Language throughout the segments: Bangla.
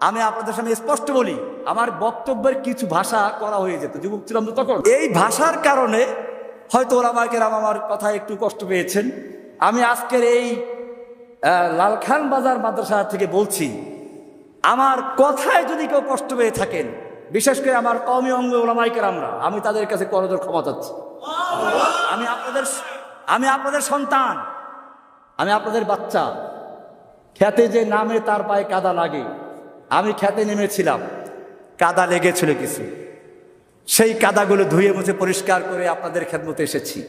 আমি আপনাদের সামনে স্পষ্ট বলি, আমার বক্তব্যের কিছু ভাষা করা হয়ে যেত, যুবক ছিলাম তো তখন। এই ভাষার কারণে হয়তো ওলামায়ে কেরাম আমার কথা একটু কষ্ট পেয়েছেন। আমি আজকের এই লালখান বাজার মাদ্রাসা থেকে বলছি, আমার কথায় যদি কেউ কষ্ট পেয়ে থাকেন, বিশেষ করে আমার কওমি অঙ্গ ওলামায়ে কেরামরা, আমি তাদের কাছে করজোড়ে ক্ষমা চাচ্ছি। আমি আপনাদের সন্তান, আমি আপনাদের বাচ্চা। খেতে যে নামে তার পায়ে কাদা লাগে, আমি খেতে নেমেছিলাম, কাদা লেগেছিল কিছু, সেই কাদাগুলো ধুয়ে মুছে পরিষ্কার করে আপনাদের খেদমতে এসেছি।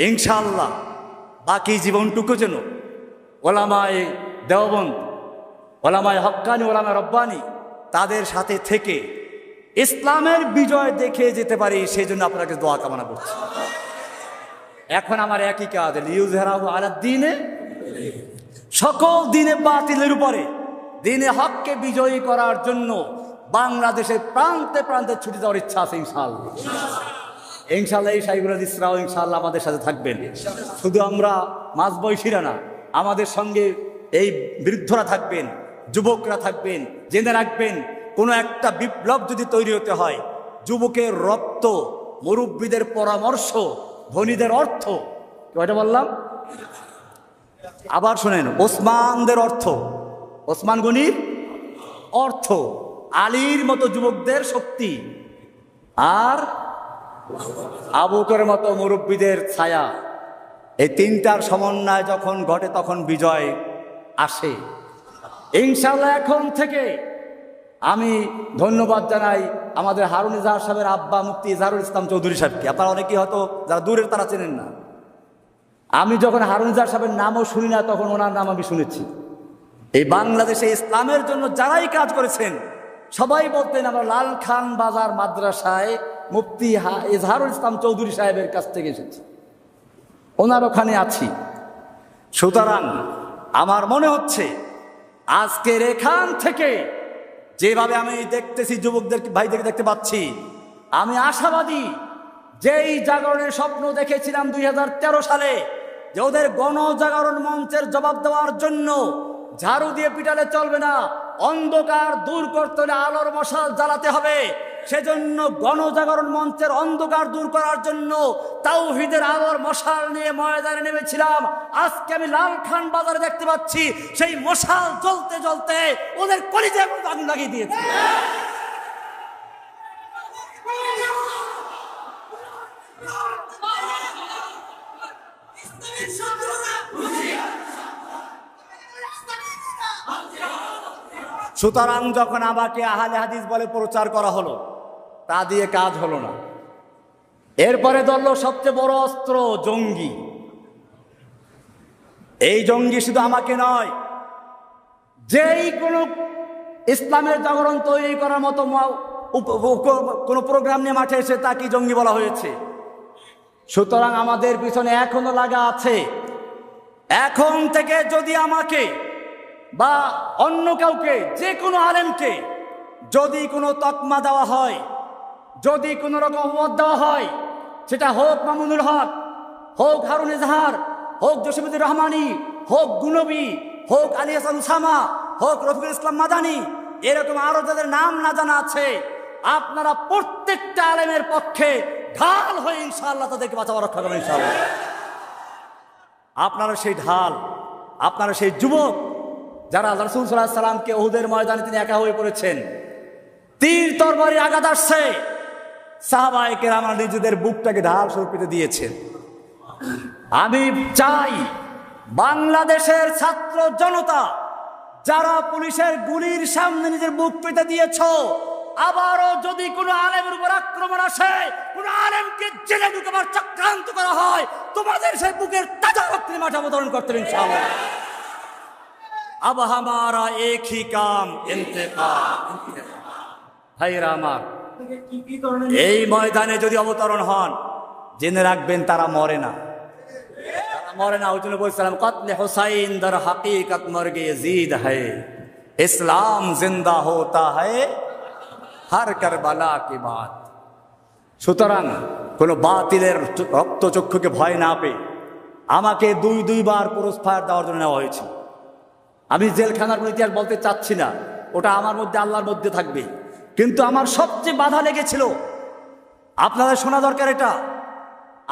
ইনশাআল্লাহ বাকি জীবনটুকু যেন ওলামায়ে দেওবন্দ, ওলামায়ে হক্কানি, ওলামায়ে রব্বানি তাদের সাথে থেকে ইসলামের বিজয় দেখে যেতে পারি, সেই জন্য আপনাকে দোয়া কামনা করছি। এখন আমার একই কাজ, লিইয়ুযহিরাহু আলা দ্বীনে, সকল দিনে বাতিলের উপরে দিনে হককে বিজয়ী করার জন্য বাংলাদেশের প্রান্তে প্রান্তে ছুটে যাওয়ার ইচ্ছা আছে ইনশাআল্লাহ। ইনশাআল্লাহ এই সাইবুল ইসরাও ইনশাআল্লাহ আমাদের সাথে থাকবেন। শুধু আমরা মাঝবয়সীরা না, আমাদের সঙ্গে এই বৃদ্ধরা থাকবেন, যুবকরা থাকবেন। জেনে রাখবেন, কোনো একটা বিপ্লব যদি তৈরি হতে হয়, যুবকের রক্ত, মুরব্বীদের পরামর্শ, ধনীদের অর্থ, কয়টা বললাম আবার শোনেন, ওসমানদের অর্থ, ওসমান গনির অর্থ, আলীর মতো যুবকদের শক্তি, আর আবু বকরের মতো মুরব্বীদের ছায়া, এই তিনটার সমন্বয় যখন ঘটে তখন বিজয় আসে ইনশাআল্লাহ। এখন থেকে আমি ধন্যবাদ জানাই আমাদের হারুন ইজাহার সাহেবের আব্বা মুফতি ইজহারুল ইসলাম চৌধুরী সাহেবকে। আপনারা অনেকেই হয়তো যারা দূরের তারা চেনেন না। আমি যখন হারুন ইজাহার সাহেবের নামও শুনি না, তখন ওনার নাম আমি শুনেছি। এই বাংলাদেশে ইসলামের জন্য যারাই কাজ করেছেন সবাই বলতেন আমরা লালখান বাজার মাদ্রাসায় মুফতি ইজহারুল ইসলাম চৌধুরী সাহেবের কাছ থেকে এসেছি, ওনার ওখানে আছি। সুতরাং আমার মনে হচ্ছে আজকের এখান থেকে যেভাবে আমি দেখতেছি যুবকদের ভাইদের দেখতে পাচ্ছি, আমি আশাবাদী যেই জাগরণের স্বপ্ন দেখেছিলাম 2013 সালে, যে ওদের গণজাগরণ মঞ্চের জবাব দেওয়ার জন্য ঝাড়ু দিয়ে পিটালে চলবে না, অন্ধকার দূর করতে হলে আলোর মশাল জ্বালাতে হবে। সেজন্য গণজাগরণ মঞ্চের অন্ধকার দূর করার জন্য তাওহীদের আলোর মশাল নিয়ে ময়দানে নেমেছিলাম। আজকে আমি লালখান বাজারে দেখতে পাচ্ছি সেই মশাল জ্বলতে জ্বলতে ওদের কলিজায় আগুন লাগিয়ে দিয়েছে। সুতরাং যখন আমাকে আহলে হাদিস বলে প্রচার করা হলো, তা দিয়ে কাজ হলো না। এরপরে ধরলো সবচেয়ে বড় অস্ত্র, জঙ্গি। এই জঙ্গি শুধু আমাকে নয়, যেই কোনো ইসলামের জাগরণ তৈরি করার মতো কোনো প্রোগ্রাম নিয়ে মাঠে এসে তাকে জঙ্গি বলা হয়েছে। সুতরাং আমাদের পিছনে এখনো লাগা আছে। এখন থেকে যদি আমাকে বা অন্য কাউকে, যে কোনো আলেমকে যদি কোনো তকমা দেওয়া হয়, যদি কোনো রকম অপবাদ দেওয়া হয়, সেটা হোক মামুনুল হক, হোক হারুন ইজহার, হোক জসিমুদ্দিন রহমানি, হোক গুনবী, হোক আলী হাসান উসামা, হোক রফিকুল ইসলাম মাদানী, এরকম আরো যাদের নাম না জানা আছে, আপনারা প্রত্যেকটা আলেমের পক্ষে ঢাল হয়ে ইনশাআল্লাহ তাদেরকে বাঁচাবার রক্ষা করবেন ইনশাআল্লাহ। আপনারা সেই ঢাল, আপনারা সেই যুবক যারা রাসূল সাল্লাল্লাহু আলাইহি সাল্লামকে উহুদের ময়দানে তিনি একা হয়ে পড়েছেন, তীর তরবারির আঘাত আসছে, সাহাবায়ে কেরাম নিজেদের বুকটাকে ঢাল স্বরূপ পেতে দিয়েছেন। আমি চাই বাংলাদেশের ছাত্র জনতা যারা পুলিশের গুলির সামনে নিজের বুক পেতে দিয়েছ, আবারও যদি কোনো আলেমের উপর আক্রমণ আসে, কোনো আলেমকে জেলে ঢুকাবার চক্রান্ত করা হয়, তোমাদের সেই বুকের তাজা রক্তে মাঠে অবতরণ করতে হবে ইনশাআল্লাহ। अब हमारा एक ही काम इंतकाम। ভাইরা আমার, এই ময়দানে যদি অবতরণ হন, জেনে রাখবেন তারা মরে না, তারা মরে না। ওই জন্য বলছিলাম, কতলে হুসাইন দর হकीकत মরগে यजीद है, ইসলাম জিন্দা होता है हर करबला की बात। সুতরাং কোনো বাতিলের রক্তচক্ষুকে ভয় না পেয়ে আমাকে দুইবার ক্রস ফায়ার দেওয়ার জন্য নেওয়া হয়েছে। আমি জেলখানার কোনো ইতিহাস বলতে চাচ্ছি না, ওটা আমার মধ্যে আল্লাহর মধ্যে থাকবে। কিন্তু আমার সবচেয়ে বাধা লেগেছিল, আপনাদের শোনা দরকার এটা।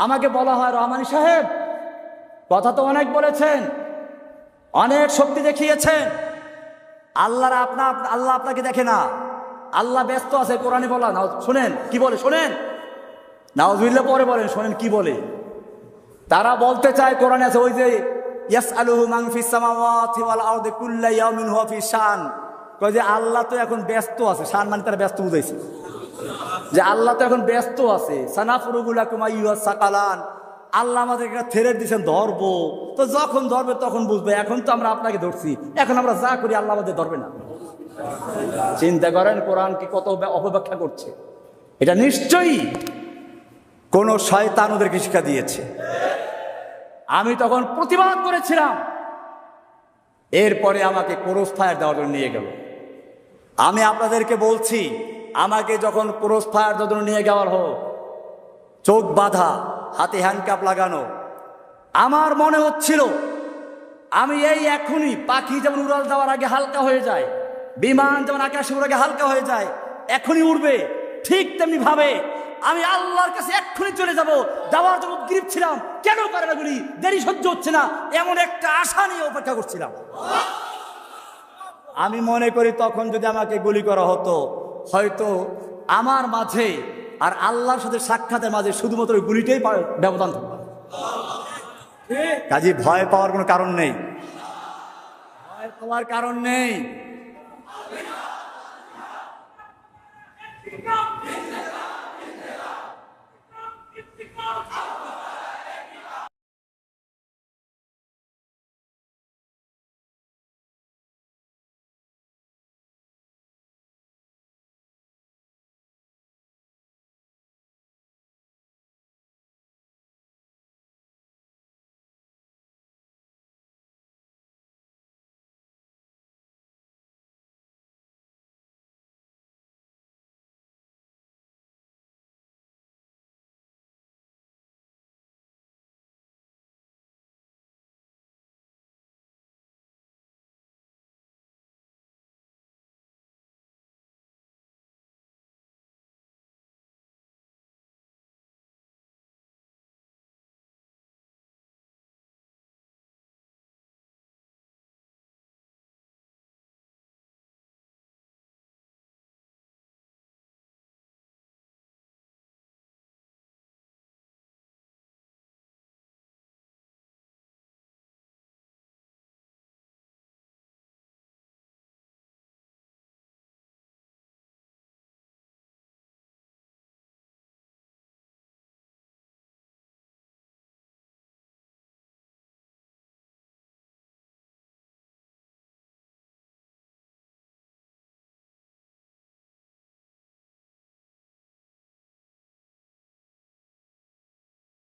আমাকে বলা হয়, রহমানী সাহেব কথা তো অনেক বলেছেন, অনেক শক্তি দেখিয়েছেন, আল্লাহ আপনাকে দেখে না, আল্লাহ ব্যস্ত আছে। কোরআনে বলা না, শোনেন কি বলে, শোনেন, নাউজুবিল্লাহ পরে বলেন, শোনেন কি বলে। তারা বলতে চায় কোরআনে আছে ওই যে ইয়াসআলুহু মান ফিস সামাওয়াতি ওয়াল আরদি কুল্লু ইয়াউমিন হুয়া ফি শান, কয় যে আল্লাহ তো এখন ব্যস্ত আছে। শান মানে তারা ব্যস্ত বুঝাইছে, যে আল্লাহ তো এখন ব্যস্ত আছে। সানাফুরুগু লাকুম আইয়ুহাস সাকালান, আল্লাহ আমাদেরকে থেরেট দিয়েছেন ধরবো, তো যখন ধরবে তখন বুঝবে, এখন তো আমরা আপনাকে ধরছি, এখন আমরা যা করি আল্লাহ আমাদের ধরবে না। চিন্তা করেন কোরআন কি কত অপব্যাখ্যা করছে। এটা নিশ্চয়ই কোন শয়তান ওদেরকে শিক্ষা দিয়েছে। আমি তখন প্রতিবাদ করেছিলাম, এরপরে আমাকে ক্রস ফায়ার দেওয়ার জন্য নিয়ে গেল। আমি আপনাদেরকে বলছি, আমাকে যখন ক্রস ফায়ার দেওয়ার জন্য নিয়ে যাওয়ার হোক, চোখ বাঁধা, হাতে হ্যান্ডকাপ লাগানো, আমার মনে হচ্ছিল আমি এই এখনই, পাখি যেমন উড়াল দেওয়ার আগে হালকা হয়ে যায়, বিমান যেমন আকাশে উড়ার আগে হালকা হয়ে যায়, এখনই উড়বে, ঠিক তেমনি ভাবে আমি আল্লাহর কাছে এক্ষুনি চলে যাব। যাওয়ার জন্য উদ্গ্রীব ছিলাম, কেন পারে না গুলি, দেরি সহ্য হচ্ছে না, এমন একটা আশা নিয়ে অপেক্ষা করছিলাম। আমি মনে করি তখন যদি আমাকে গুলি করা হতো, হয়তো আমার মাঝে আর আল্লাহর সাথে সাক্ষাতের মাঝে শুধুমাত্র গুলিটাই ব্যবধান থাকবে। কাজে ভয় পাওয়ার কোনো কারণ নেই, ভয় পাওয়ার কারণ নেই।